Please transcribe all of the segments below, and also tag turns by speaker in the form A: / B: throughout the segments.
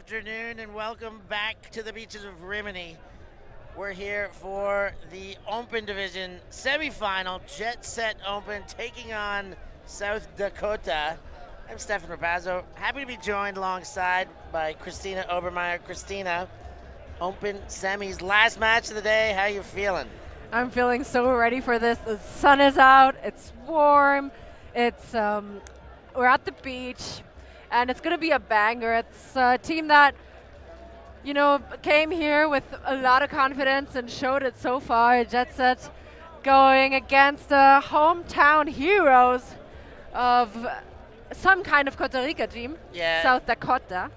A: afternoon and welcome back to the beaches of Rimini. We're here for the Open Division semifinal, Jetset Open, taking on South DaCota. I'm Stefan Rapazzo, happy to be joined alongside by Christina Obermeyer. Christina, Open semis, last match of the day, how you feeling?
B: I'm feeling so ready for this. The sun is out, it's warm, it's we're at the beach, and it's going to be a banger. It's a team that, you know, came here with a lot of confidence and showed it so far. Jetset going against the hometown heroes of some kind of Costa Rica team, South DaCota.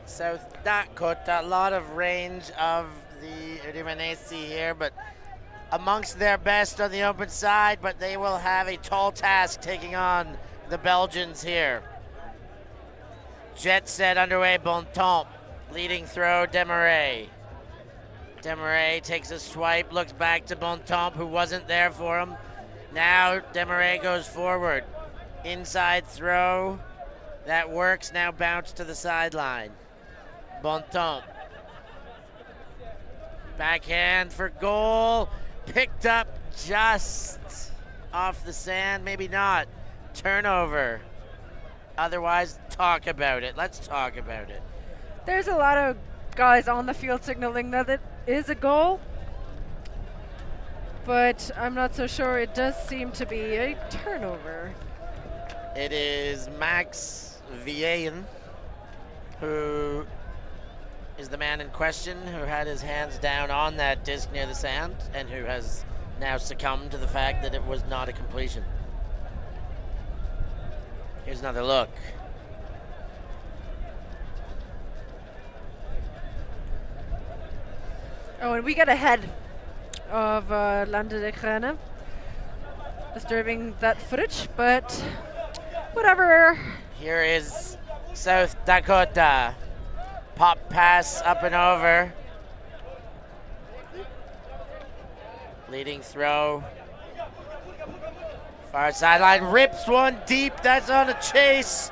A: South DaCota, a lot of range of the Rimini here, but amongst their best on the open side, but they will have a tall task taking on the Belgians here. Jetset underway, Bontemps, leading throw, Desmarais. Desmarais takes a swipe, looks back to Bontemps, who wasn't there for him. Now Desmarais goes forward. Inside throw, that works, now bounce to the sideline. Bontemps. Backhand for goal, picked up just off the sand, maybe not. Turnover. Otherwise, talk about it. Let's talk about it.
B: There's a lot of guys on the field signaling that it is a goal, but I'm not so sure. It does seem to be a turnover.
A: It is Max Villain, who is the man in question, who had his hands down on that disc near the sand and who has now succumbed to the fact that it was not a completion. Here's another look.
B: Oh, and we get ahead of Lande de Crane, disturbing that footage, but whatever.
A: Here is South DaCota. Pop pass up and over. Leading throw. Far sideline, rips one deep, that's on a chase.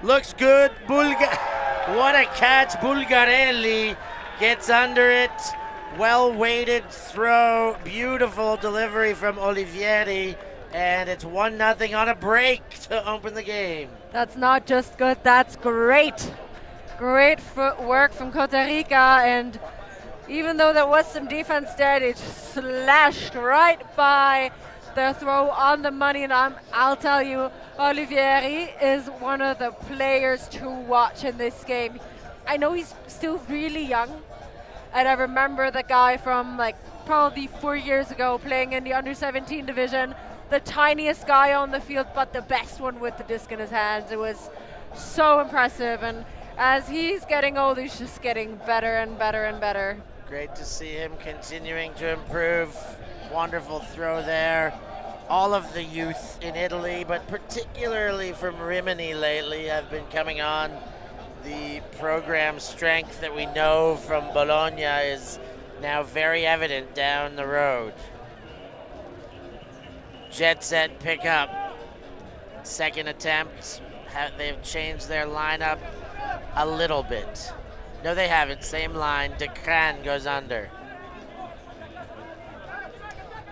A: Looks good, what a catch, Bulgarelli gets under it. Well-weighted throw, beautiful delivery from Olivieri, and it's 1-0 on a break to open the game.
B: That's not just good, that's great. Great footwork from Costa Rica, and even though there was some defense there, it slashed right by the throw on the money, and I'll tell you, Olivieri is one of the players to watch in this game. I know he's still really young, and I remember the guy from like probably 4 years ago playing in the under-17 division, the tiniest guy on the field, but the best one with the disc in his hands. It was so impressive, and as he's getting old, he's just getting better and better and better.
A: Great to see him continuing to improve. Wonderful throw there. All of the youth in Italy, but particularly from Rimini lately, have been coming on. The program strength that we know from Bologna is now very evident down the road. Jetset pick up. Second attempt. They've changed their lineup a little bit. No, they haven't. Same line. De Crane goes under.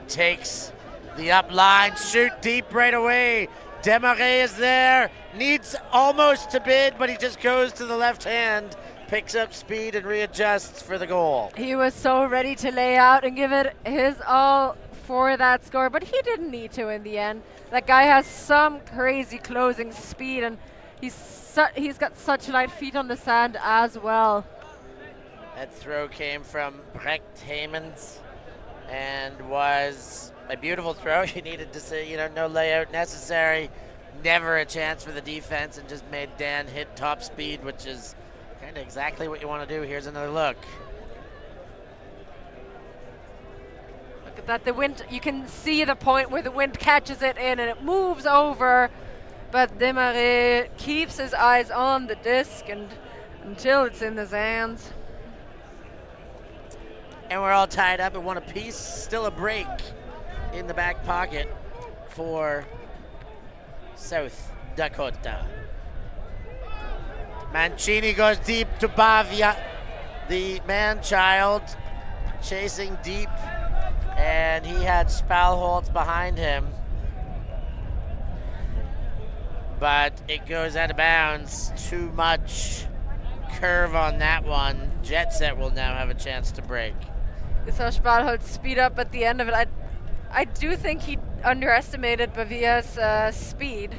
A: Takes the up line, shoot deep right away. Desmarais is there, needs almost to bid, but he just goes to the left hand, picks up speed and readjusts for the goal.
B: He was so ready to lay out and give it his all for that score, but he didn't need to in the end. That guy has some crazy closing speed, and he's got such light feet on the sand as well.
A: That throw came from Brecht Heymans and was a beautiful throw. You needed to say, no layout necessary, never a chance for the defense, and just made Dan hit top speed, which is kind of exactly what you want to do. Here's another look.
B: Look at that, the wind, you can see the point where the wind catches it in and it moves over, but Desmarais keeps his eyes on the disc and until it's in his hands.
A: And we're all tied up at one apiece. Still a break in the back pocket for South DaCota. Mancini goes deep to Bavia, the man-child, chasing deep, and he had Spalholz behind him. But it goes out of bounds. Too much curve on that one. Jetset will now have a chance to break.
B: You saw Spalholz speed up at the end of it. I do think he underestimated Bavia's speed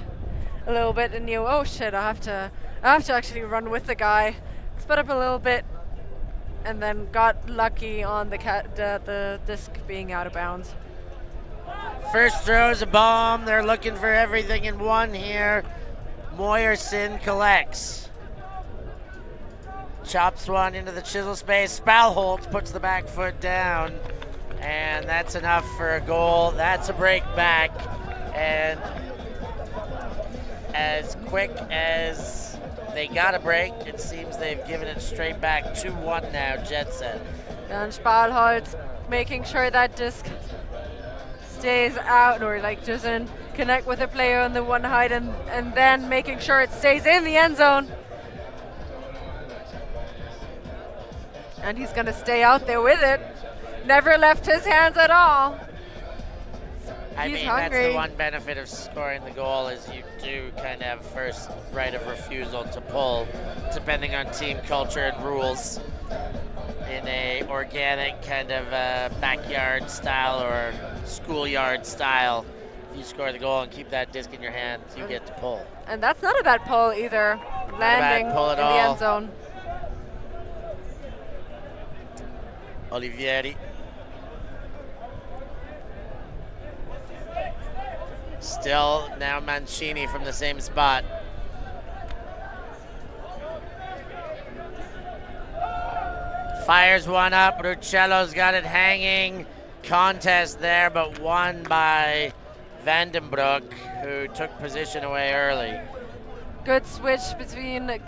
B: a little bit and knew, oh shit, I have to actually run with the guy. Sped up a little bit and then got lucky on the disc being out of bounds.
A: First throws a bomb. They're looking for everything in one here. Moyerson collects. Chops one into the chisel space. Spalholz puts the back foot down. And that's enough for a goal. That's a break back. And as quick as they got a break, it seems they've given it straight back. 2-1 now, Jetset.
B: And Spalholz making sure that disc stays out or like doesn't connect with a player on the one height and then making sure it stays in the end zone. And he's going to stay out there with it. Never left his hands at all.
A: I
B: He's
A: mean,
B: hungry.
A: that's the one benefit of scoring the goal is you do kind of have first right of refusal to pull, depending on team culture and rules. In a organic kind of backyard style or schoolyard style, if you score the goal and keep that disc in your hand, you get to pull.
B: And that's not a bad pull either. Landing
A: pull at
B: in the
A: all.
B: end zone.
A: Olivieri. Still now Mancini from the same spot. Fires one up. Ruccello's got it hanging. Contest there, but won by Vandenbroek, who took position away early.
B: Good switch between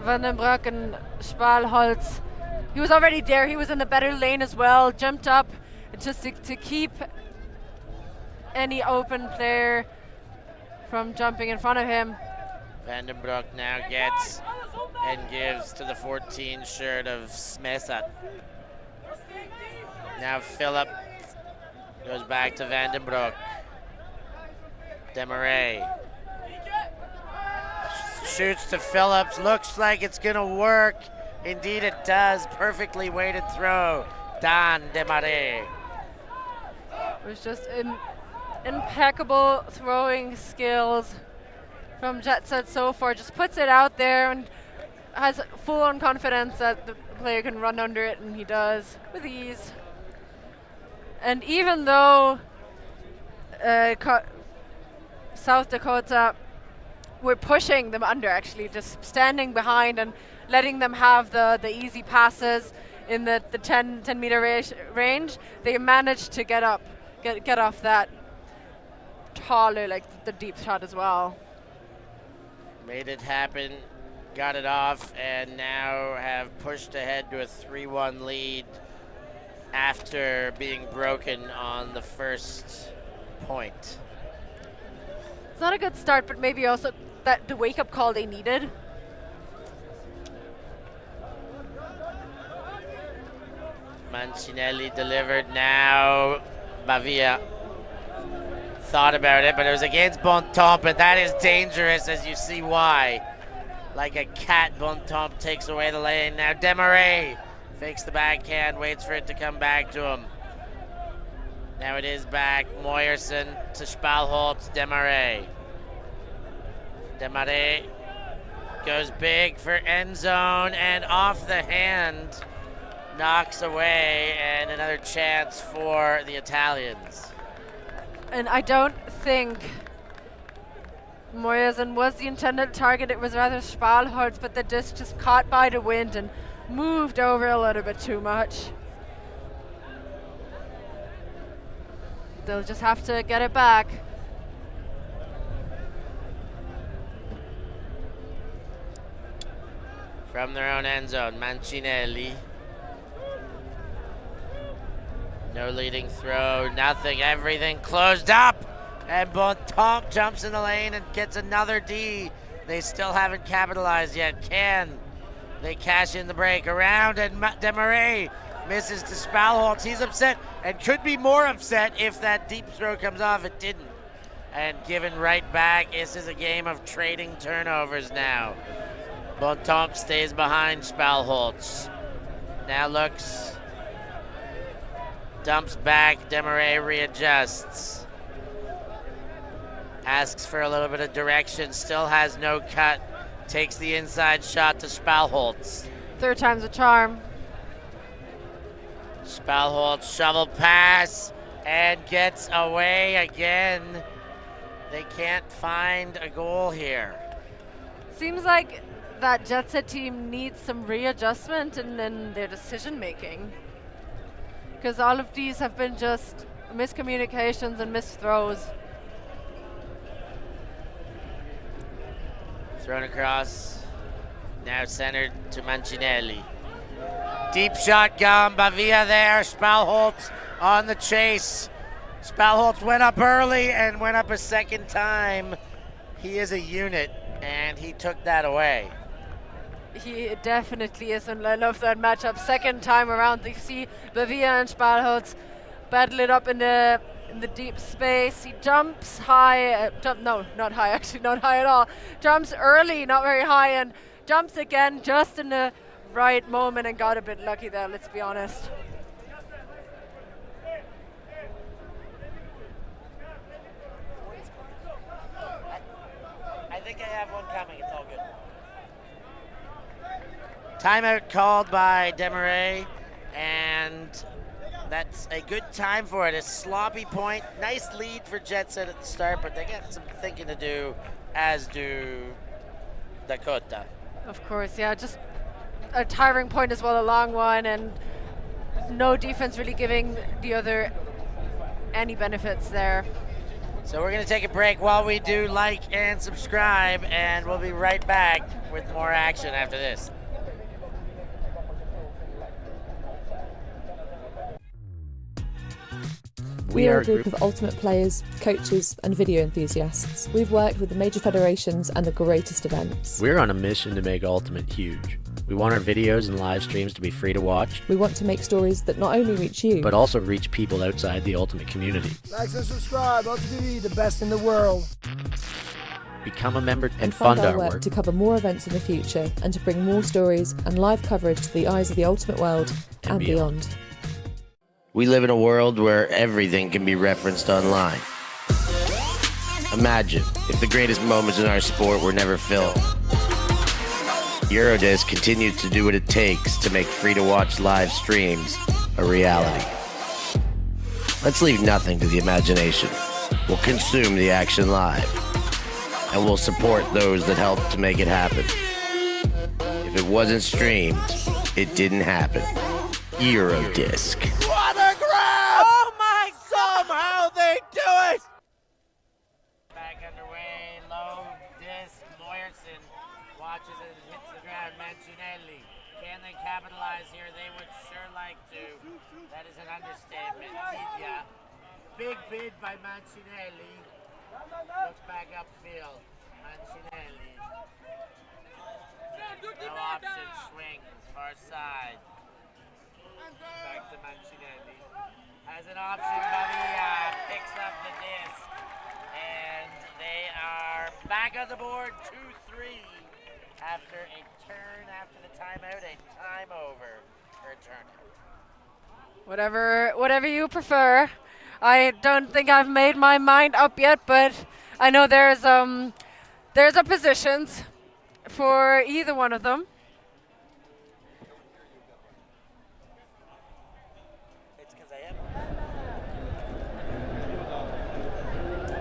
B: Vandenbroek and Spalholz. He was already there. He was in the better lane as well. Jumped up just to keep any open player from jumping in front of him.
A: Vandenbroek now gets and gives to the 14 shirt of Smesa. Now Philip goes back to Vandenbroek. Demarais shoots to Phillips. Looks like it's gonna work. Indeed it does. Perfectly weighted throw. Dan Demarais.
B: It was just impeccable throwing skills from Jetset so far. Just puts it out there and has full-on confidence that the player can run under it, and he does with ease. And even though South Dakota were pushing them under, actually just standing behind and letting them have the easy passes in the 10 meter range, they managed to get off that taller, like the deep shot as well.
A: Made it happen, got it off, and now have pushed ahead to a 3-1 lead after being broken on the first point.
B: It's not a good start, but maybe also that the wake-up call they needed.
A: Mancinelli delivered now. Bavia thought about it, but it was against Bontemps, and that is dangerous, as you see why. Like a cat, Bontemps takes away the lane. Now Demarais fakes the backhand, waits for it to come back to him. Now it is back. Moyerson to Spalholz. Demarais. Demarais goes big for end zone and off the hand. Knocks away, and another chance for the Italians.
B: And I don't think Moyerson was the intended target. It was rather Spalholz, but the disc just caught by the wind and moved over a little bit too much. They'll just have to get it back.
A: From their own end zone, Mancinelli. No leading throw, nothing, everything closed up. And Bontemps jumps in the lane and gets another D They still haven't capitalized yet. Can they cash in the break? Around, and Demarais misses to Spalholtz. He's upset and could be more upset if that deep throw comes off. It didn't. And given right back. This is a game of trading turnovers now. Bontemps stays behind Spalholtz. Now looks, dumps back, Demarais readjusts. Asks for a little bit of direction, still has no cut. Takes the inside shot to Spalholtz.
B: Third time's a charm.
A: Spalholtz shovel pass and gets away again. They can't find a goal here.
B: Seems like that Jetset team needs some readjustment in their decision making. Because all of these have been just miscommunications and missed throws.
A: Thrown across, now centered to Mancinelli. Deep shot gone, Bavia there, Spalholtz on the chase. Spalholtz went up early and went up a second time. He is a unit, and he took that away.
B: He definitely is, and I love that matchup. Second time around, you see Bavia and Spalholtz battle it up in the deep space. He jumps high, no, not high, actually not high at all. Jumps early, not very high, and jumps again just in the right moment and got a bit lucky there, let's be honest.
A: I think I have one coming, it's all good. Timeout called by Demarais, and that's a good time for it. A sloppy point. Nice lead for Jetset at the start, but they got some thinking to do, as do DaCota.
B: Of course, yeah, just a tiring point as well, a long one, and no defense really giving the other any benefits there.
A: So we're going to take a break. While we do, like and subscribe, and we'll be right back with more action after this.
C: We are a group of ultimate players, coaches and video enthusiasts. We've worked with the major federations and the greatest events.
D: We're on a mission to make Ultimate huge. We want our videos and live streams to be free to watch.
C: We want to make stories that not only reach you,
D: but also reach people outside the Ultimate community.
E: Like and subscribe, ULTI.TV, the best in the world.
D: Become a member
C: and
D: fund
C: our
D: our
C: work to cover more events in the future and to bring more stories and live coverage to the eyes of the Ultimate world and beyond.
A: We live in a world where everything can be referenced online. Imagine if the greatest moments in our sport were never filmed. Eurodisc continues to do what it takes to make free-to-watch live streams a reality. Let's leave nothing to the imagination. We'll consume the action live, and we'll support those that help to make it happen. If it wasn't streamed, it didn't happen. Eurodisc. What a grab! Oh my! Somehow they do it! Back underway, low disc. Moyerson watches as it hits the ground. Mancinelli. Can they capitalize here? They would sure like to. That is an understatement. Tidia. Big bid by Mancinelli. Looks back upfield. Mancinelli. No option. Swings. Far side. Back to Mancinelli. Has an option, Bavia picks up the disc. And they are back on the board, 2-3. After a turn after the timeout, a time over for a turnout.
B: Whatever you prefer. I don't think I've made my mind up yet, but I know there's oppositions for either one of them.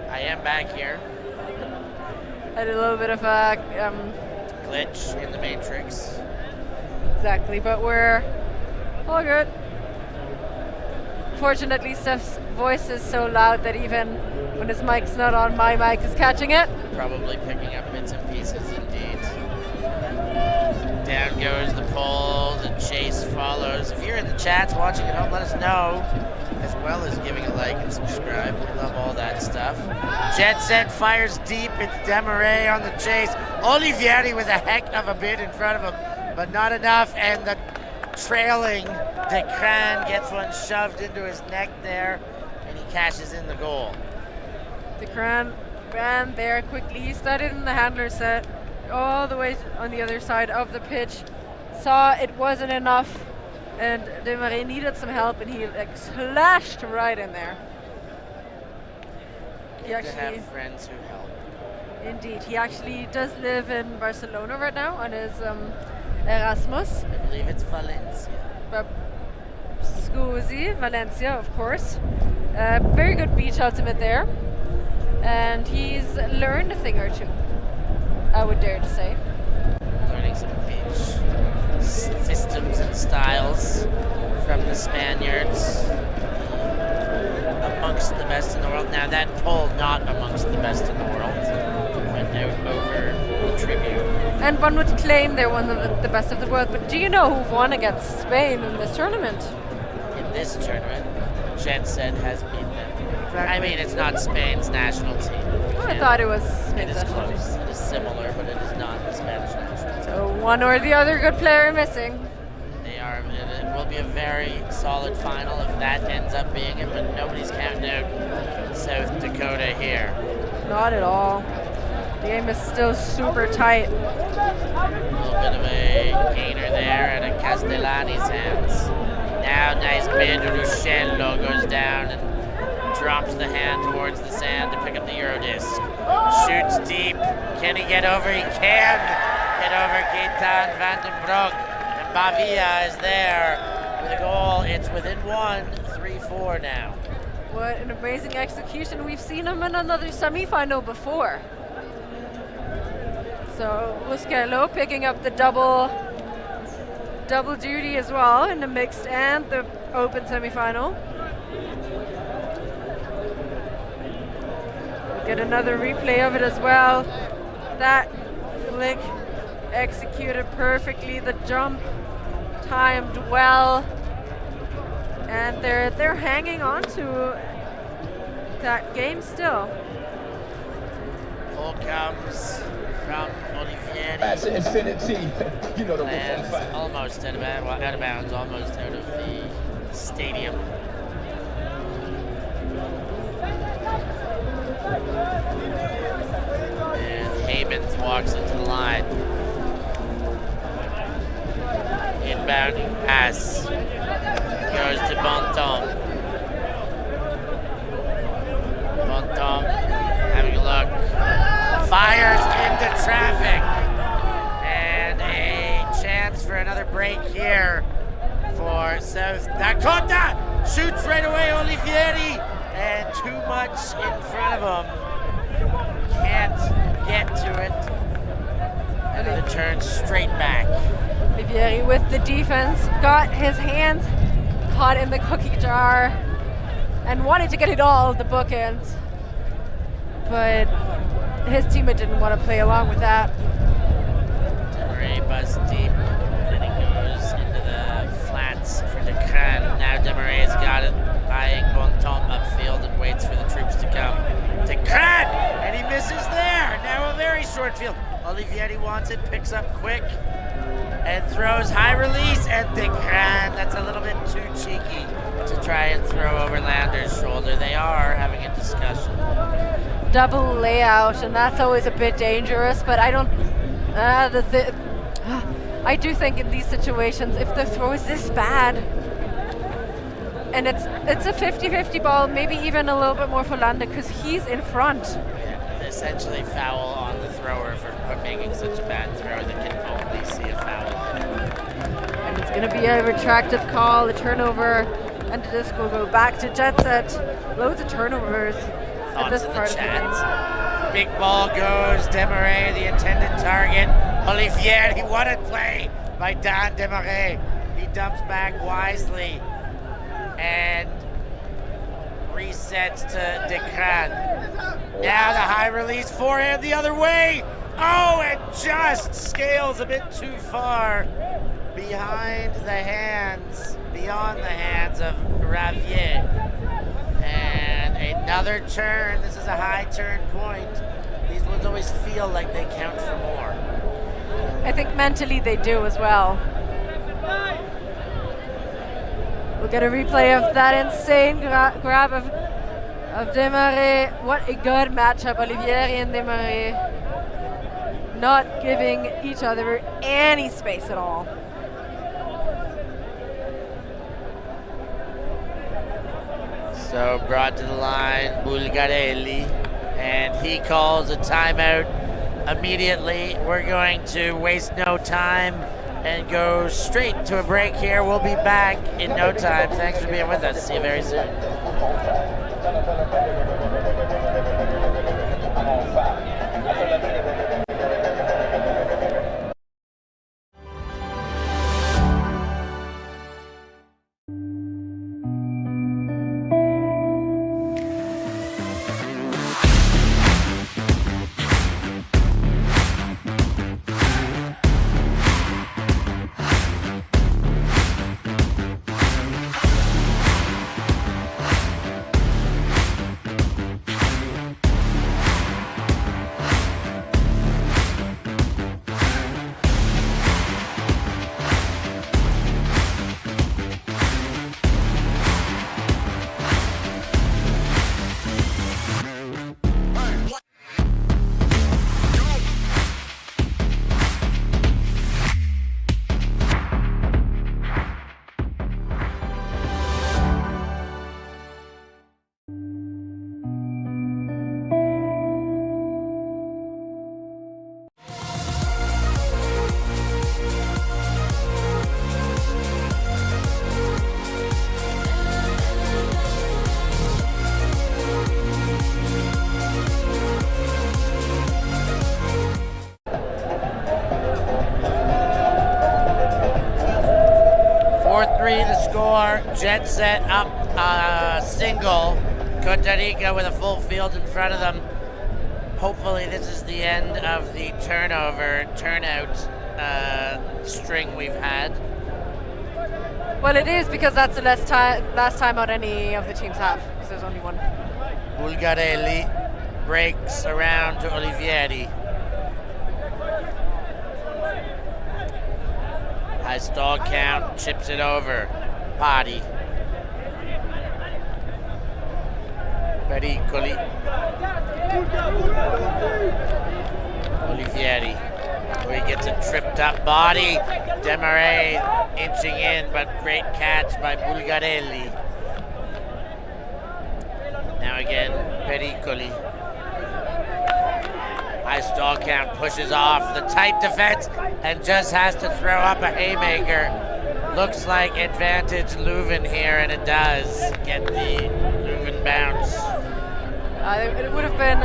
A: I am back here.
B: Had a little bit of a
A: Glitch in the matrix.
B: exactly, but we're all good. Fortunately, Steph's voice is so loud that even when his mic's not on, my mic is catching it.
A: Probably picking up bits and pieces indeed. Down goes the pole, the chase follows. If you're in the chats watching at home, let us know as well as giving a like and subscribe. We love all that stuff. Jetset fires deep. It's Demarais on the chase. Olivieri with a heck of a bid in front of him, but not enough. And the trailing DeCran gets one shoved into his neck there, and he cashes in the goal.
B: DeCran ran there quickly. He started in the handler set all the way on the other side of the pitch. Saw it wasn't enough, and Demarais needed some help, and he like slashed right in there. He
A: Good to have friends who help.
B: Indeed, he actually does live in Barcelona right now on his Erasmus.
A: I believe it's Valencia.
B: But Scusi, Valencia, of course. Very good beach ultimate there. And he's learned a thing or two, I would dare to say.
A: Learning some beach systems and styles from the Spaniards. Amongst the best in the world. Now that poll, not amongst the best in the world, went out over the tribute.
B: And one would claim they're one of the best of the world, but do you know who won against Spain in this tournament?
A: In this tournament, Jetset has beaten them.
B: Exactly.
A: I mean, it's not Spain's national team.
B: I thought it was
A: It
B: Spain's
A: is
B: national team.
A: close. It is similar, but it is not the Spanish national team.
B: So one or the other good player missing.
A: They are. It will be a very solid final if that ends up being it, but nobody's counting out South Dakota here.
B: Not at all. The game is still super tight.
A: A little bit of a gainer there out of Castellani's hands. Now, nice bid. Ruscello goes down and drops the hand towards the sand to pick up the Eurodisc. Shoots deep. Can he get over? He can get over Gaetan van den Broek. And Bavia is there with a goal. It's within one, 3-4 now.
B: What an amazing execution. We've seen him in another semi-final before. So Ruscello picking up the double duty as well in the mixed and the open semi-final. Get another replay of it as well. That flick executed perfectly. The jump timed well, and they're hanging on to that game still.
A: Ball comes from Olivieri.
F: That's infinity. You know the
A: Lands almost out of bounds, almost out of the stadium. And Habens walks into the line. Inbound pass goes to Bontemps. Bontemps having a look. Fires into traffic. And a chance for another break here for South Dakota. Shoots right away, Olivieri. And too much in front of him. Can't get to it. And the turn straight back.
B: Olivieri with the defense, got his hands caught in the cookie jar and wanted to get it all the bookends. But his teammate didn't want to play along with that.
A: Demarais busts deep, and he goes into the flats for DeCran. Now Demarais got it, eyeing Bontemps upfield and waits for the troops to come. DeCran, and he misses there. Now a very short field. Olivieri wants it, picks up quick, and throws high release, and DeCran, that's a little bit too cheeky to try and throw over Lander's shoulder. They are having a discussion.
B: Double layout, and that's always a bit dangerous, but I don't I do think in these situations, if the throw is this bad and it's a 50-50 ball, maybe even a little bit more for Lander because he's in front.
A: Yeah, essentially foul on the thrower for making such a bad throw that can only see a foul in it.
B: And it's going to be a retracted call, a turnover, and the disc will go back to Jetset. Loads of turnovers at this
A: Thoughts in
B: part
A: the
B: of the game.
A: chat. Big ball goes, Demarais, the intended target. Olivieri, what a play by Dan Demarais. He dumps back wisely and resets to DeCran. Now the high release forehand the other way. Oh, it just scales a bit too far beyond the hands of Ravier. Another turn. This is a high turn point. These ones always feel like they count for more.
B: I think mentally they do as well. We'll get a replay of that insane grab of Desmarais. What a good matchup, Olivieri and Desmarais. Not giving each other any space at all.
A: So brought to the line, Bulgarelli, and he calls a timeout immediately. We're going to waste no time and go straight to a break here. We'll be back in no time. Thanks for being with us. See you very soon. 4-3 the score. Jetset up single. Costa Rica with a full field in front of them. Hopefully this is the end of the turnout string we've had.
B: Well, it is, because that's the last time out any of the teams have, because there's only one.
A: Bulgarelli breaks around to Olivieri. High stall count, chips it over. Padi. Pericoli. Olivieri, where he gets a tripped up body. Desmarais inching in, but great catch by Bulgarelli. Now again, Pericoli. High stall count, pushes off the tight defense and just has to throw up a haymaker. Looks like advantage Leuven here, and it does get the Leuven bounce.
B: It would have been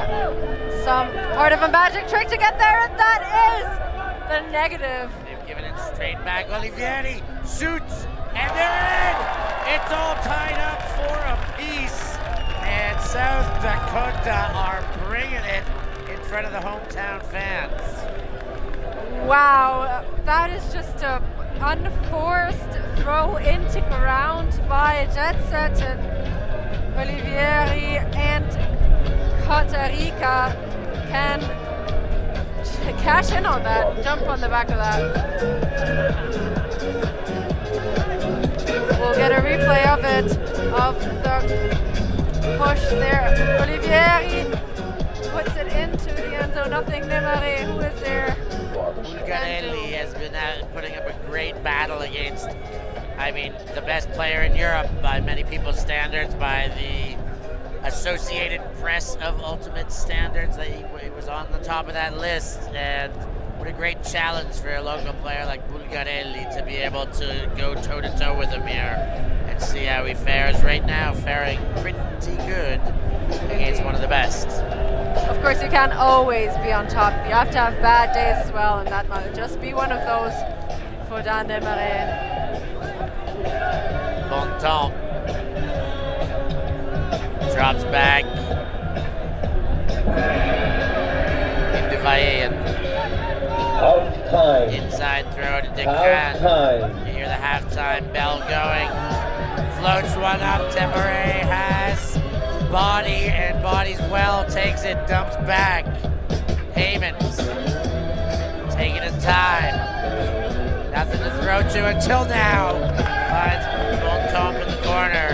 B: some part of a magic trick to get there, and that is the negative.
A: They've given it straight back. Olivieri shoots, and they're in! It's all tied up for a piece, and South DaCota are bringing it in front of the hometown fans.
B: Wow, that is just a unforced throw into ground by Jetset, and Olivieri and Costa Rica can cash in on that, jump on the back of that. We'll get a replay of it, of the push there. Olivieri puts it into the end zone, nothing. Desmarais, who is there?
A: Bulgarelli has been putting up a great battle against, the best player in Europe by many people's standards, by the Associated Press of Ultimate Standards. He was on the top of that list, and what a great challenge for a local player like Bulgarelli to be able to go toe-to-toe with him here and see how he fares right now, faring pretty good against one of the best.
B: Of course, you can't always be on top. You have to have bad days as well, and that might just be one of those for Dan Desmarais.
A: Bontemps drops back into Vaillant. Inside throw to DeCran. You hear the halftime bell going. Floats one up. Desmarais has body, and bodies well, takes it, dumps back. Haymans taking his time. Nothing to throw to until now. Finds Bontemps in the corner,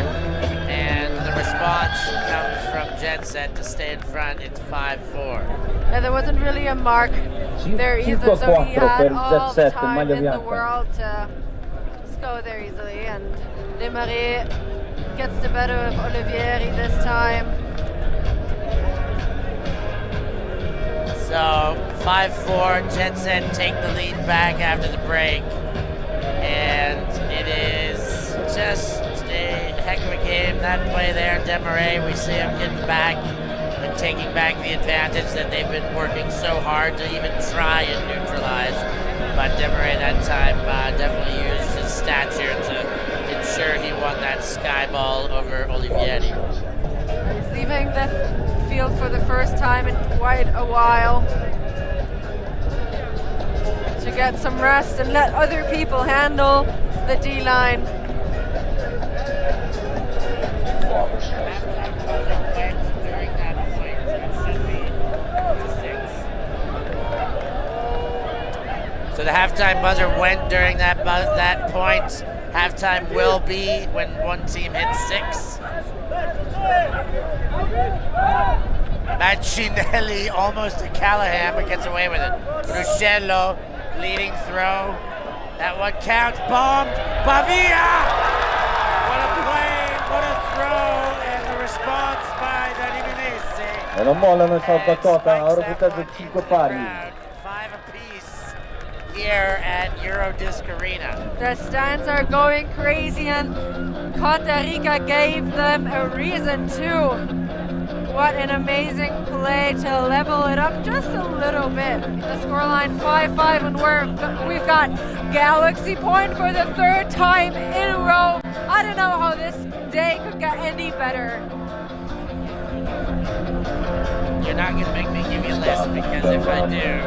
A: and the response comes from Jetset to stay in front. It's 5-4.
B: Yeah, there wasn't really a mark there either, so he had all the time in the world to just go there easily, and Desmarais gets the better of Olivieri this time.
A: So 5-4, Jetset take the lead back after the break, and it is just a heck of a game. That play there, Desmarais, we see him getting back and taking back the advantage that they've been working so hard to even try and neutralize. But Desmarais that time definitely used his stature to ensure he won that sky ball over Olivieri.
B: He's leaving the field for the first time in quite a while to get some rest and let other people handle the D-line.
A: So the halftime buzzer went during that point. Halftime will be when one team hits 6. Mancinelli almost to Callahan, but gets away with it. Ruscello leading throw. That one counts. Bombed. Pavia! What a play, what a throw, and the response by the Riminese.
G: E non mollano il South DaCota, ora buttato 5 pari.
A: 5 apiece here at Eurodisc Arena.
B: The stands are going crazy, and Costa Rica gave them a reason to. What an amazing play to level it up just a little bit. The scoreline 5-5, and we've got Galaxy Point for the 3rd time in a row. I don't know how this day could get any better.
A: You're not going to make me give you a list, because if I do,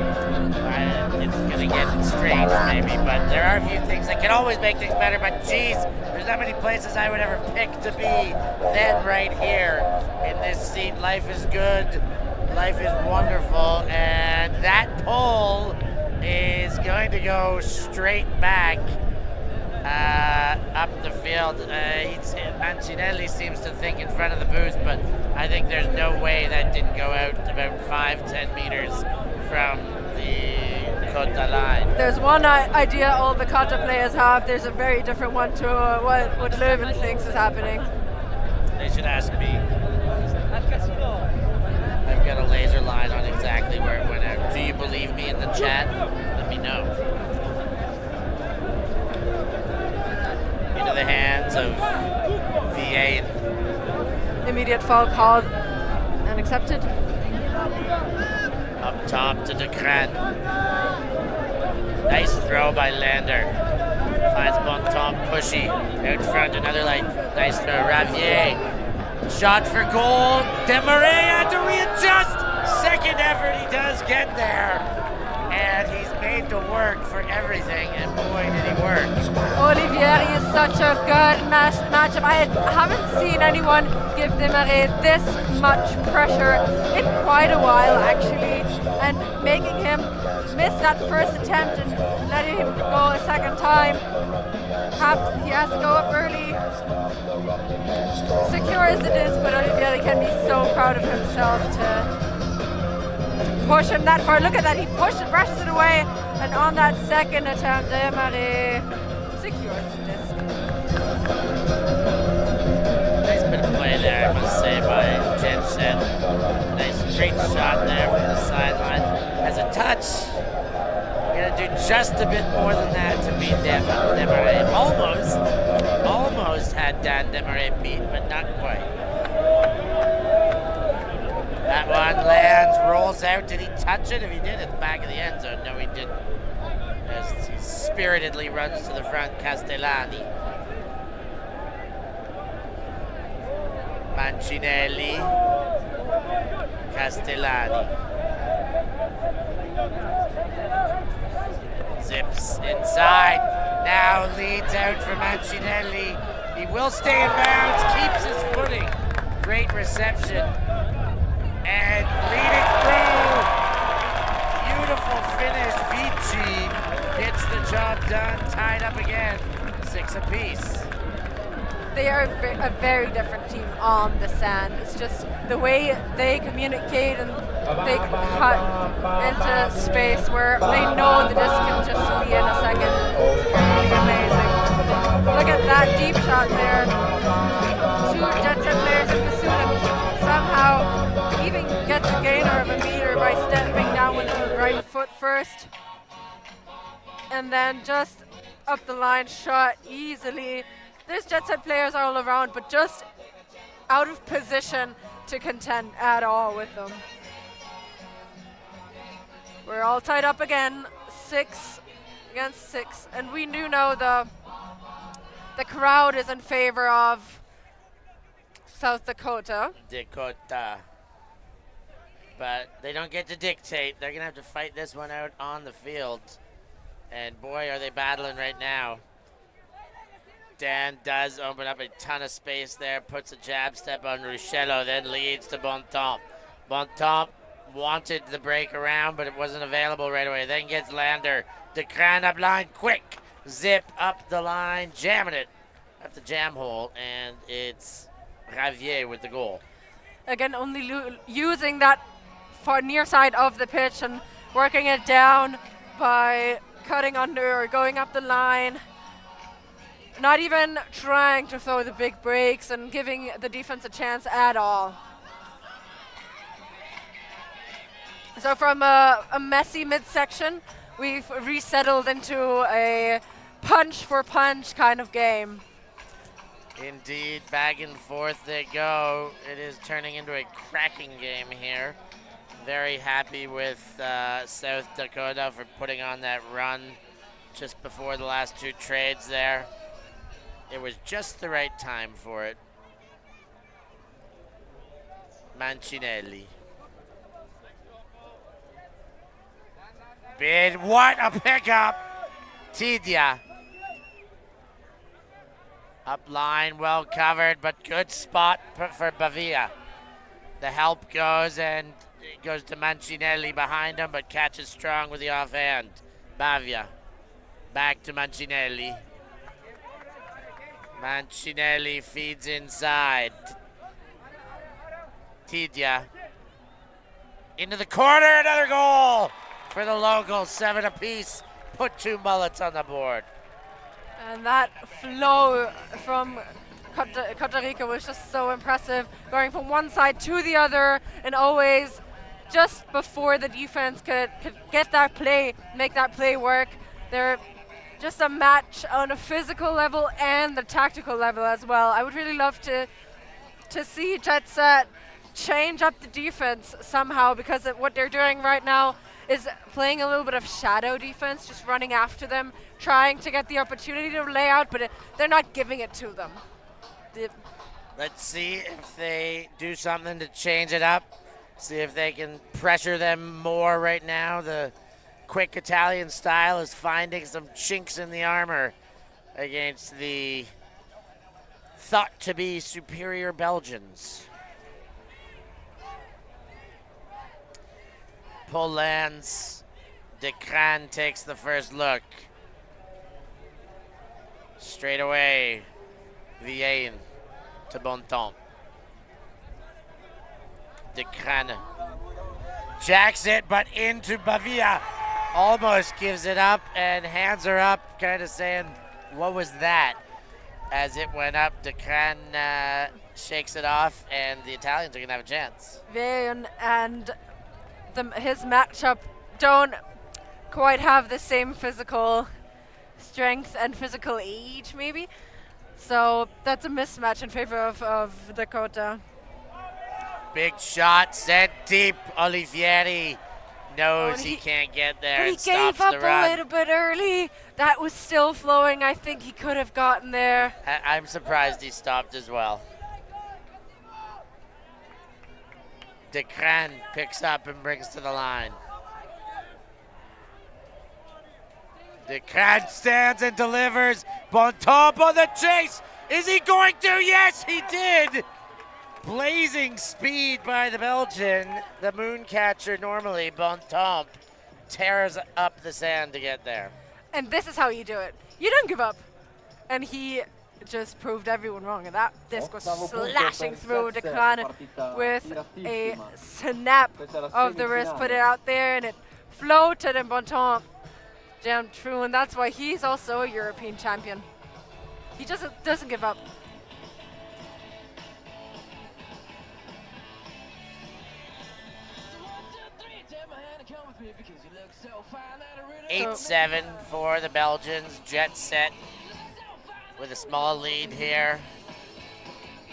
A: it's going to get strange maybe, but there are a few things that can always make things better, but geez, there's not many places I would ever pick to be than right here in this seat. Life is good, life is wonderful, and that pole is going to go straight back up the field. Mancinelli seems to think in front of the booth, but I think there's no way that didn't go out about 5-10 meters from the Cota line.
B: There's one idea all the Cota players have. There's a very different one to what Leuven thinks is happening.
A: They should ask me. I've got a laser line on exactly where it went out. Do you believe me in the chat? Let me know. Into the hands of VA.
B: Immediate foul called and accepted.
A: Up top to Decran. Nice throw by Lander. Finds Bontemps pushy. Out front, another nice throw. Ravier. Shot for goal. Desmarais had to readjust. Second effort, he does get there. And he's made to work for everything, and boy, did he work.
B: Olivieri is such a good matchup. I haven't seen anyone give Desmarais this much pressure in quite a while, actually, and making him miss that first attempt and letting him go a second time. He has to go up early. Secure as it is, but Olivieri can be so proud of himself to push him that far. Look at that, he brushes it away, and on that second attempt, Desmarais secures the disc.
A: Nice bit of play there, I must say, by Jetset. Nice straight shot there from the sideline. Has a touch. You're gonna do just a bit more than that to beat Desmarais. Almost had Dan Desmarais beat, but not quite. That one lands, rolls out. Did he touch it? If he did, at the back of the end zone. No, he didn't. As he spiritedly runs to the front, Castellani. Mancinelli. Castellani. Zips inside. Now leads out for Mancinelli. He will stay in bounds, keeps his footing. Great reception. And leading through. Beautiful finish. Vici gets the job done. Tied up again. 6 apiece.
B: They are a very different team on the sand. It's just the way they communicate and they cut into space where they know that this can just be in a second. It's really amazing. Look at that deep shot there. 2 Jetset players in pursuit and somehow even gets a gainer of a meter by stepping down with the right foot first. And then just up the line shot easily. There's Jetset players all around, but just out of position to contend at all with them. We're all tied up again, 6 against 6, and we do know the crowd is in favor of South Dakota.
A: DaCota. But they don't get to dictate. They're going to have to fight this one out on the field. And boy, are they battling right now. Dan does open up a ton of space there, puts a jab step on Ruscello, then leads to Bontemps. Bontemps wanted the break around, but it wasn't available right away. Then gets Lander. DeCran up line, quick. Zip up the line, jamming it up the jam hole, and it's Ravier with the goal.
B: Again, only using that far near side of the pitch and working it down by cutting under or going up the line. Not even trying to throw the big breaks and giving the defense a chance at all. So from a messy midsection, we've resettled into a punch for punch kind of game.
A: Indeed, back and forth they go. It is turning into a cracking game here. Very happy with South Dakota for putting on that run just before the last 2 trades there. It was just the right time for it. Mancinelli. Bid, what a pickup! Tidia. Up line, well covered, but good spot for Bavia. The help goes and it goes to Mancinelli behind him, but catches strong with the offhand. Bavia. Back to Mancinelli. Mancinelli feeds inside. Tidia. Into the corner, another goal for the locals. 7 apiece. Put 2 mullets on the board.
B: And that flow from Costa Rica was just so impressive, going from one side to the other and always just before the defense could get that play, make that play work. They're just a match on a physical level and the tactical level as well. I would really love to see Jetset change up the defense somehow, because what they're doing right now is playing a little bit of shadow defense, just running after them, trying to get the opportunity to lay out, but they're not giving it to them.
A: Let's see if they do something to change it up. See if they can pressure them more right now. The quick Italian style is finding some chinks in the armor against the thought to be superior Belgians. Pull lands. DeCran takes the first look. Straight away, Vienne to Bontemps. DeCran jacks it, but into Bavia. Almost gives it up, and hands are up, kind of saying, what was that? As it went up, DeCran shakes it off, and the Italians are going to have a chance.
B: Vienne and his matchup don't quite have the same physical strength and physical age, maybe. So that's a mismatch in favor of DaCota.
A: Big shot sent deep. Olivieri knows he can't get there and stops the run.
B: He gave up a little bit early. That was still flowing. I think he could have gotten there.
A: I'm surprised he stopped as well. DeCran picks up and brings to the line. DeCran stands and delivers. Bontemps on the chase. Is he going to? Yes, he did. blazing speed by the Belgian. The moon catcher normally, Bontemps, tears up the sand to get there.
B: And this is how you do it. You don't give up. And he just proved everyone wrong. And that disc was slashing through the crown with a snap of the wrist, put it out there, and it floated, and Bontemps jammed through, and that's why he's also a European champion. He just doesn't give up.
A: So 8-7 for the Belgians. Jetset with a small lead here.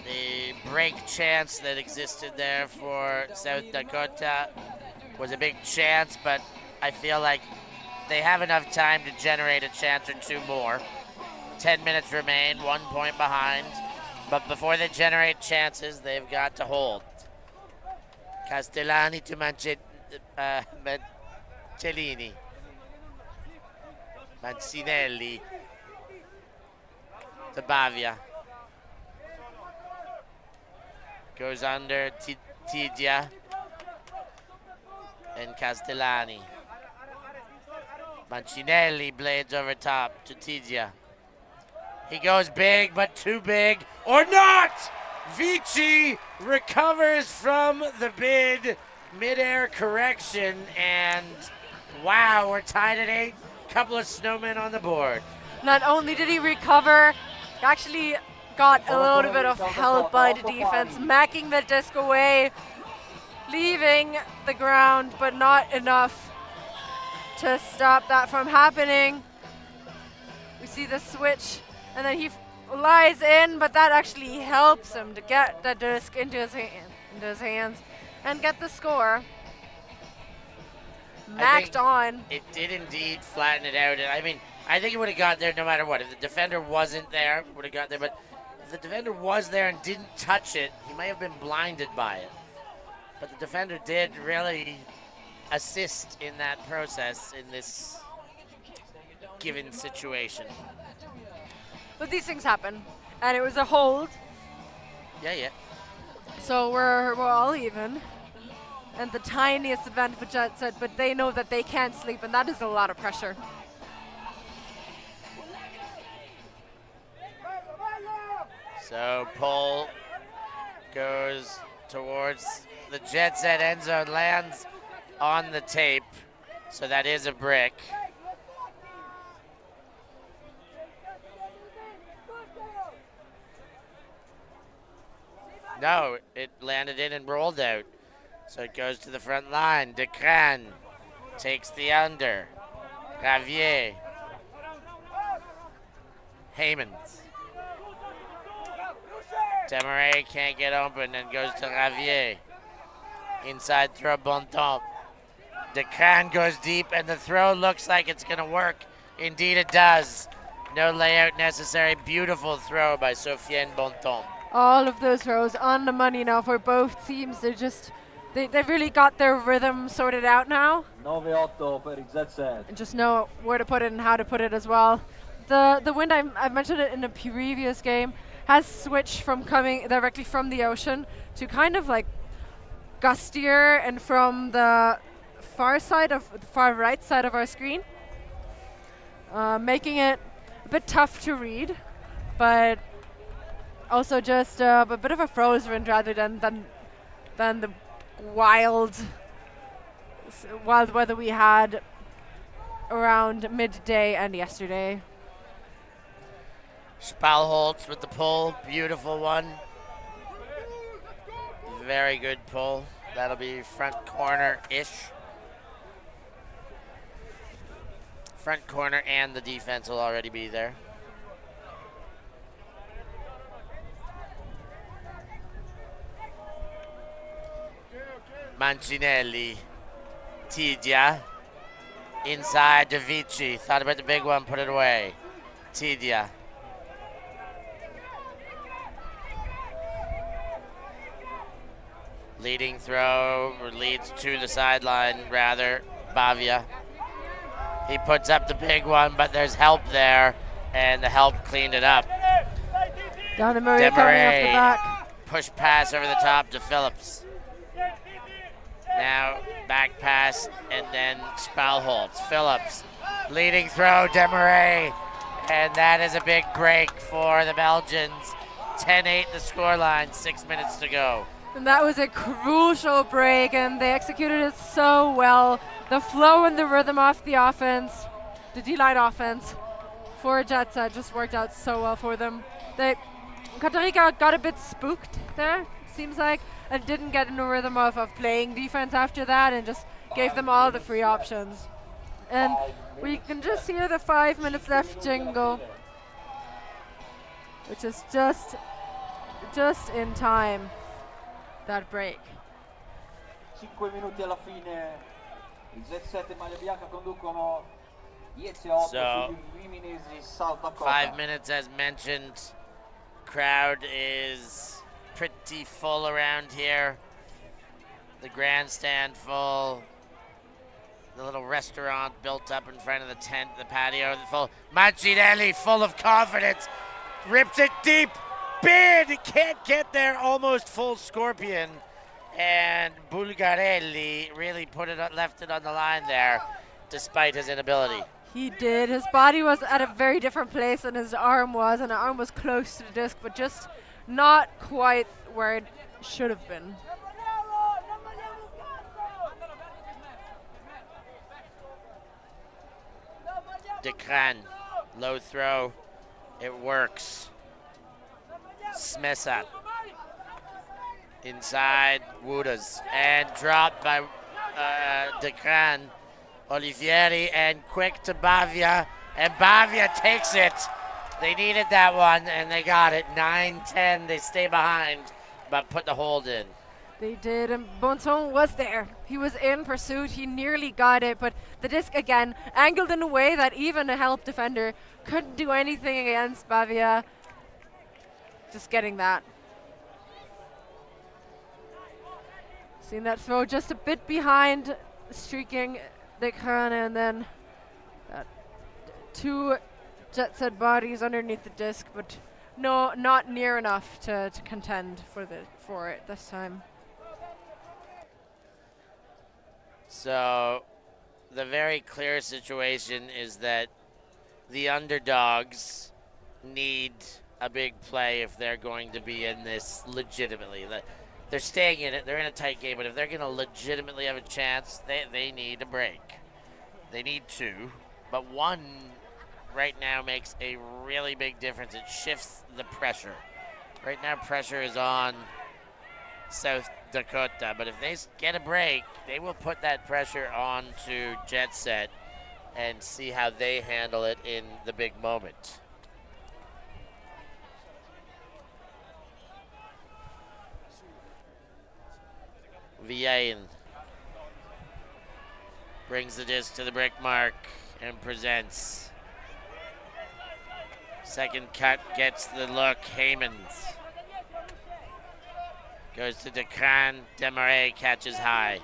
A: The break chance that existed there for South DaCota was a big chance, but I feel like they have enough time to generate a chance or two more. 10 minutes remain, 1 point behind. But before they generate chances, they've got to hold. Castellani to Cellini. Mancinelli to Bavia. Goes under Tidia and Castellani. Mancinelli blades over top to Tidia. He goes big, but too big, or not! Vici recovers from the mid-air correction, and wow, we're tied at 8. Couple of snowmen on the board.
B: Not only did he recover, he actually got a little bit of help by the defense, macking the disc away, leaving the ground, but not enough to stop that from happening. We see the switch, and then he lies in, but that actually helps him to get the disc into his hands and get the score. Macked on.
A: It did indeed flatten it out, and I mean, I think it would have got there no matter what. If the defender wasn't there, it would have got there, but if the defender was there and didn't touch it, he may have been blinded by it. But the defender did really assist in that process in this given situation.
B: But these things happen, and it was a hold.
A: Yeah.
B: So we're all even. And the tiniest advantage for Jetset, but they know that they can't sleep, and that is a lot of pressure.
A: So Pole goes towards the Jetset end zone, lands on the tape, so that is a brick. No, it landed in and rolled out. So it goes to the front line. Decran takes the under. Ravier. Haymans. Demarais can't get open and goes to Ravier. Inside throw, Bontemps. Decran goes deep, and the throw looks like it's going to work. Indeed it does. No layout necessary. Beautiful throw by Sofiane Bontemps.
B: All of those throws on the money now for both teams. They're just... They've really got their rhythm sorted out now.
G: 9-8 per Jetset.
B: And just know where to put it and how to put it as well. The wind, I mentioned it in a previous game, has switched from coming directly from the ocean to kind of like gustier and from the far right side of our screen, making it a bit tough to read, but also just a bit of a froze wind rather than the wild weather we had around midday and yesterday.
A: Spalholz with the pull, beautiful one. Very good pull. That'll be front corner-ish. Front corner and the defense will already be there. Mancinelli, Tidia, inside to Vici. Thought about the big one, put it away. Tidia. Leading throw, or leads to the sideline, rather, Bavia. He puts up the big one, but there's help there, and the help cleaned it up.
B: Down to Murray coming off the back.
A: push pass over the top to Phillips. Now back pass and then Spalholz. Phillips leading throw, Demarais. And that is a big break for the Belgians. 10-8 the scoreline, 6 minutes to go.
B: And that was a crucial break, and they executed it so well. The flow and the rhythm off the offense, the D-line offense for Jetset just worked out so well for them. Costa Rica got a bit spooked there, seems like, and didn't get in a rhythm of playing defense after that, and just gave them all the free options. And we can just hear the 5 minutes left jingle, which is just in time, that break.
G: 5 minuti alla fine, i Jetset e maglia bianca conducono 10-8
A: So,
G: sugli Rimini di South DaCota.
A: 5 minutes as mentioned. Crowd is pretty full around here. The grandstand full. The little restaurant built up in front of the tent, the patio full. Mancinelli full of confidence. Rips it deep. Bid can't get there. Almost full scorpion. And Bulgarelli really left it on the line there, despite his inability.
B: He did. His body was at a very different place than his arm was, and the arm was close to the disc, but just not quite where it should have been.
A: DeCran, low throw, it works. Smesa inside Wudas and dropped by DeCran. Olivieri and quick to Bavia, and Bavia takes it. They needed that one, and they got it. 9-10, they stay behind, but put the hold in.
B: They did, and Bonson was there. He was in pursuit. He nearly got it, but the disc, again, angled in a way that even a help defender couldn't do anything against Bavia. Just getting that. Seeing that throw just a bit behind, streaking DeCran, and then two Jetset bodies underneath the disc, but no, not near enough to contend for it this time.
A: So the very clear situation is that the underdogs need a big play if they're going to be in this legitimately. They're staying in it. They're in a tight game, but if they're going to legitimately have a chance, they need a break. They need two, but one right now makes a really big difference. It shifts the pressure. Right now, pressure is on South DaCota, but if they get a break, they will put that pressure on to Jetset and see how they handle it in the big moment. Villain brings the disc to the brick mark and presents. Second cut gets the look. Heymans goes to DeCran. Demarais catches high.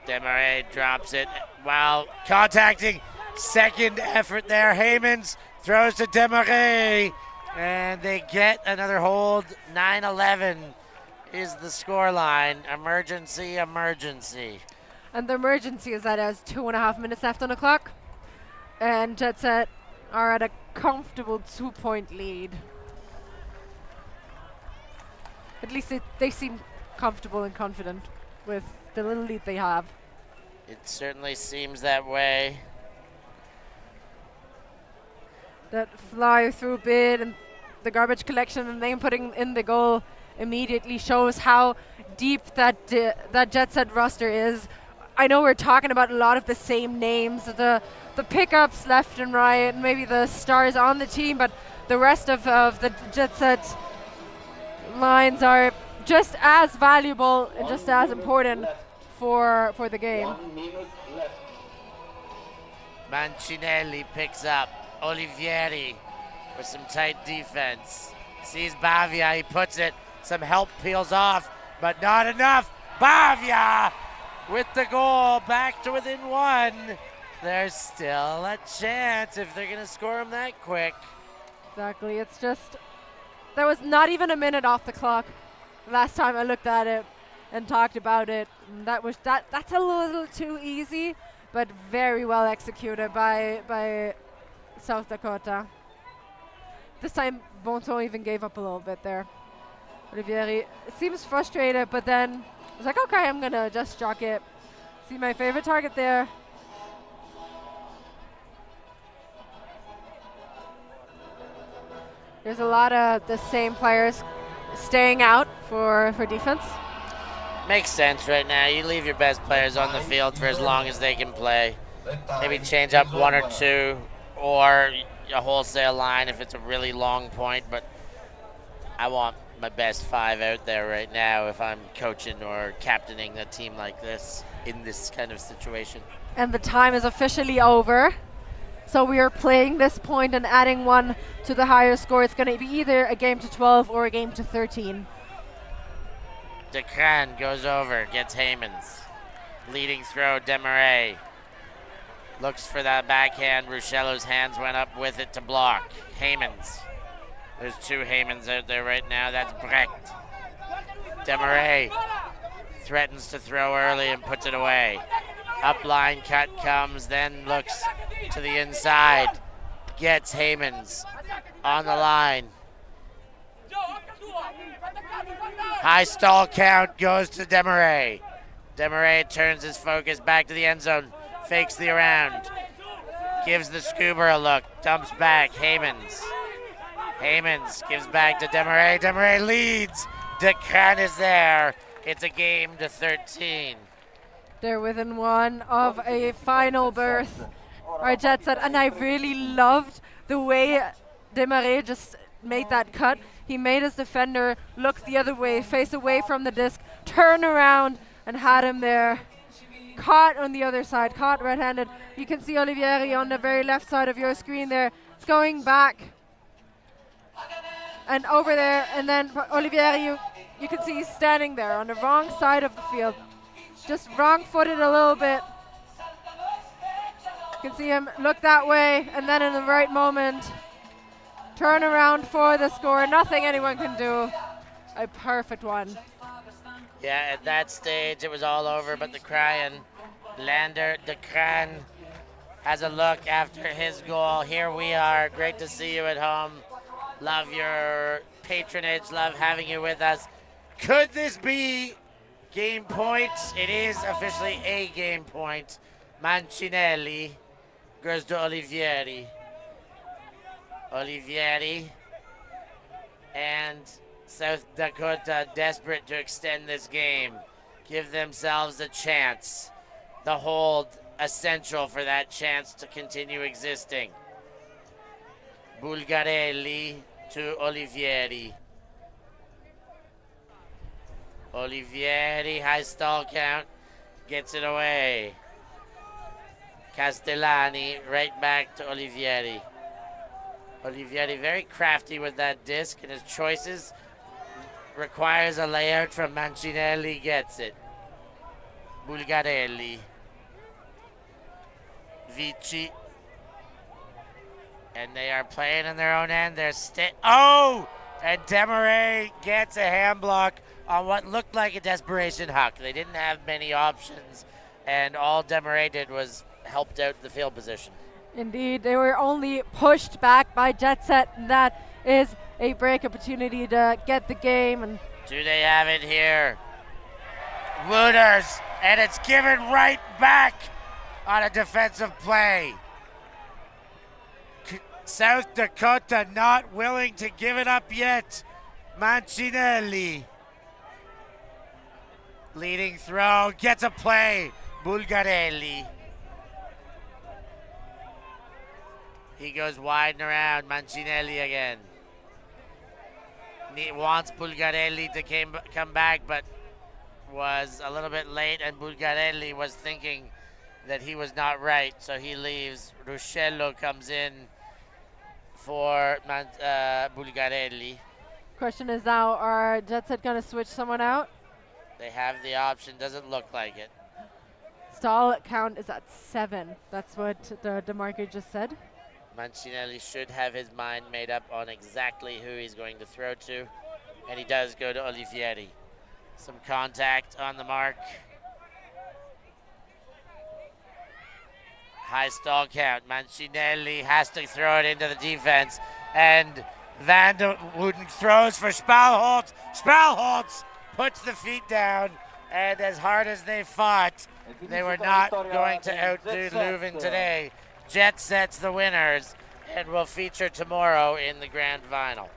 A: Demarais drops it while contacting. Second effort there. Heymans throws to Demarais. And they get another hold. 9-11 is the score line. Emergency, emergency.
B: And the emergency is that there's 2.5 minutes left on the clock. And Jetset are at a comfortable 2-point lead. At least they seem comfortable and confident with the little lead they have.
A: It certainly seems that way.
B: That fly through bid and the garbage collection and then putting in the goal immediately shows how deep that Jetset roster is. I know we're talking about a lot of the same names, the pickups left and right, and maybe the stars on the team, but the rest of the Jetset lines are just as valuable and just as important for the game.
G: 1 minute left.
A: Mancinelli picks up Olivieri with some tight defense. Sees Bavia, he puts it. Some help peels off, but not enough. Bavia with the goal, back to within one. There's still a chance if they're going to score them that quick.
B: Exactly, it's just there was not even a minute off the clock last time I looked at it and talked about it. And that's a little too easy, but very well executed by South Dakota. This time Bonton even gave up a little bit there. Olivieri seems frustrated, but then was like, okay, I'm gonna just jock it. See my favorite target there. There's a lot of the same players staying out for defense.
A: Makes sense right now. You leave your best players on the field for as long as they can play. Maybe change up one or two, or a wholesale line if it's a really long point, but I want my best 5 out there right now if I'm coaching or captaining a team like this in this kind of situation.
B: And the time is officially over. So we are playing this point and adding one to the higher score. It's going to be either a game to 12 or a game to 13.
A: DeCran goes over, gets Heymans. Leading throw, Demarais. Looks for that backhand. Ruscello's hands went up with it to block. Heymans. There's 2 Heymans out there right now. That's Brecht. Demarais threatens to throw early and puts it away. Upline cut comes, then looks to the inside. Gets Heymans on the line. High stall count goes to Demarais. Demarais turns his focus back to the end zone. Fakes the around. Gives the scuba a look. Dumps back. Heymans. Heymans gives back to Demarais. Demarais leads. DeCran is there. It's a game to 13.
B: They're within one of a final berth. Our Jetset, and I really loved the way Demarais just made that cut. He made his defender look the other way, face away from the disc, turn around, and had him there. Caught on the other side, caught red-handed. You can see Olivieri on the very left side of your screen there. It's going back and over there, and then Olivieri, you can see he's standing there on the wrong side of the field. Just wrong-footed a little bit. You can see him look that way, and then in the right moment, turn around for the score. Nothing anyone can do. A perfect one.
A: Yeah, at that stage, it was all over, but the crying. Lander DeCran has a look after his goal. Here we are. Great to see you at home. Love your patronage. Love having you with us. Could this be game point? It is officially a game point. Mancinelli goes to Olivieri. Olivieri and South Dakota desperate to extend this game, give themselves a chance. The hold essential for that chance to continue existing. Bulgarelli to Olivieri. Olivieri, high stall count, gets it away. Castellani right back to Olivieri. Olivieri very crafty with that disc, and his choices requires a layout from Mancinelli, gets it. Bulgarelli. Vici. And they are playing in their own end. They're and Demarais gets a hand block on what looked like a desperation huck. They didn't have many options, and all Demarais did was helped out the field position.
B: Indeed, they were only pushed back by Jetset, and that is a break opportunity to get the game. And
A: do they have it here? Wooters, and it's given right back on a defensive play. South Dakota not willing to give it up yet. Mancinelli. Leading throw, gets a play. Bulgarelli. He goes wide and around. Mancinelli again. Wants Bulgarelli to come back, but was a little bit late, and Bulgarelli was thinking that he was not right, so he leaves. Ruscello comes in for Bulgarelli.
B: Question is now, are Jetset going to switch someone out?
A: They have the option, doesn't look like it.
B: Stall count is at 7. That's what the marker just said.
A: Mancinelli should have his mind made up on exactly who he's going to throw to, and he does go to Olivieri. Some contact on the mark. High stall count. Mancinelli has to throw it into the defense, and Van de Wooten throws for Sprawled. Sprawled puts the feet down, and as hard as they fought, they were not going to outdo Leuven today. Jetset's the winners and will feature tomorrow in the grand final.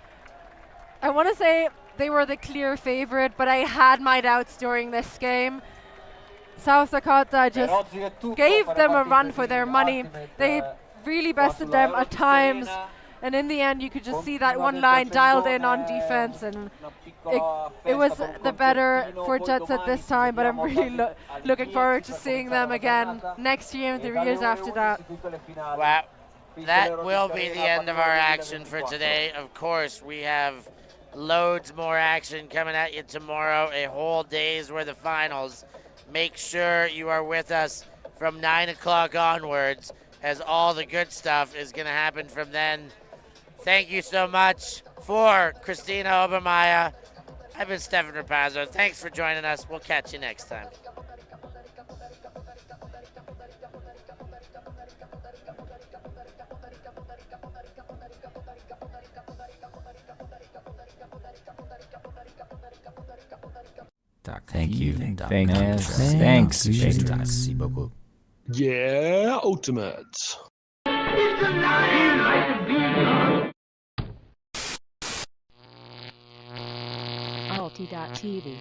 B: I want to say they were the clear favorite, but I had my doubts during this game. South DaCota just gave them a run for their money. They really bested them at times, and in the end you could just see that one line dialed in on defense, and it was the better for Jetset this time, but I'm really looking forward to seeing them again next year and the years after that.
A: Wow. That will be the end of our action for today. Of course, we have loads more action coming at you tomorrow, a whole day's worth of finals. Make sure you are with us from 9 o'clock onwards, as all the good stuff is going to happen from then. Thank you so much. For Christina Obermeyer, I've been Stefan Rapazzo. Thanks for joining us. We'll catch you next time.
H: Thank you. Thanks.
D: Merci beaucoup.
I: Yeah, ultimate.
J: ULTI.TV.